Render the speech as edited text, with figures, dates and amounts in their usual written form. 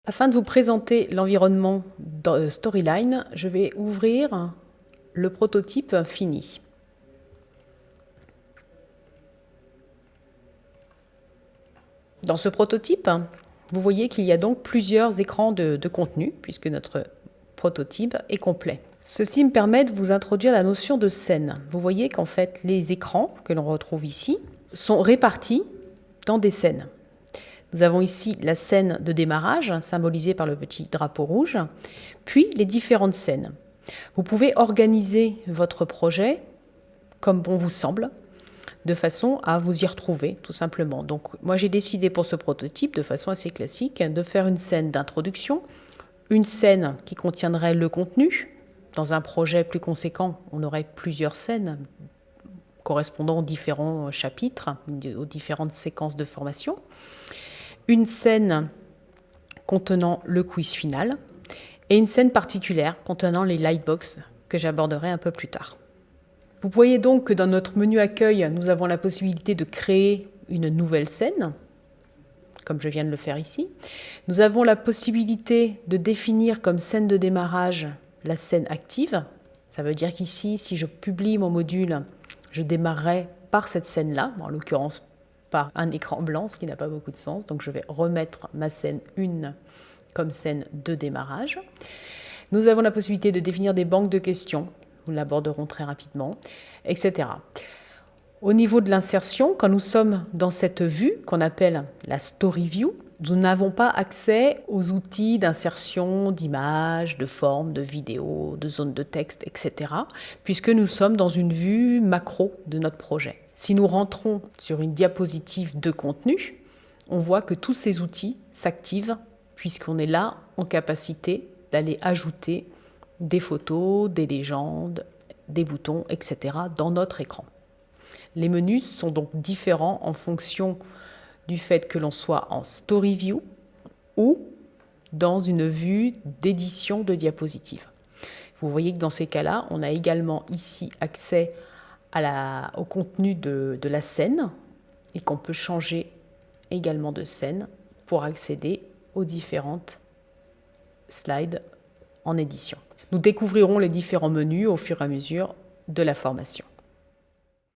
Afin de vous présenter l'environnement Storyline, je vais ouvrir le prototype fini. Dans ce prototype, vous voyez qu'il y a donc plusieurs écrans de contenu, puisque notre prototype est complet. Ceci me permet de vous introduire la notion de scène. Vous voyez qu'en fait, les écrans que l'on retrouve ici sont répartis dans des scènes. Nous avons ici la scène de démarrage, symbolisée par le petit drapeau rouge, puis les différentes scènes. Vous pouvez organiser votre projet comme bon vous semble, de façon à vous y retrouver, tout simplement. Donc, moi, j'ai décidé pour ce prototype, de façon assez classique, de faire une scène d'introduction, une scène qui contiendrait le contenu. Dans un projet plus conséquent, on aurait plusieurs scènes correspondant aux différents chapitres, aux différentes séquences de formation. Une scène contenant le quiz final et une scène particulière contenant les lightbox que j'aborderai un peu plus tard. Vous voyez donc que dans notre menu accueil, nous avons la possibilité de créer une nouvelle scène, comme je viens de le faire ici. Nous avons la possibilité de définir comme scène de démarrage la scène active. Ça veut dire qu'ici, si je publie mon module, je démarrerai par cette scène-là, en l'occurrence par un écran blanc, ce qui n'a pas beaucoup de sens. Donc je vais remettre ma scène 1 comme scène de démarrage. Nous avons la possibilité de définir des banques de questions, nous l'aborderons très rapidement, etc. Au niveau de l'insertion, quand nous sommes dans cette vue qu'on appelle la Story View, nous n'avons pas accès aux outils d'insertion, d'images, de formes, de vidéos, de zones de texte, etc. puisque nous sommes dans une vue macro de notre projet. Si nous rentrons sur une diapositive de contenu, on voit que tous ces outils s'activent puisqu'on est là en capacité d'aller ajouter des photos, des légendes, des boutons, etc. dans notre écran. Les menus sont donc différents en fonction du fait que l'on soit en Story View ou dans une vue d'édition de diapositives. Vous voyez que dans ces cas-là, on a également ici accès au contenu de la scène et qu'on peut changer également de scène pour accéder aux différentes slides en édition. Nous découvrirons les différents menus au fur et à mesure de la formation.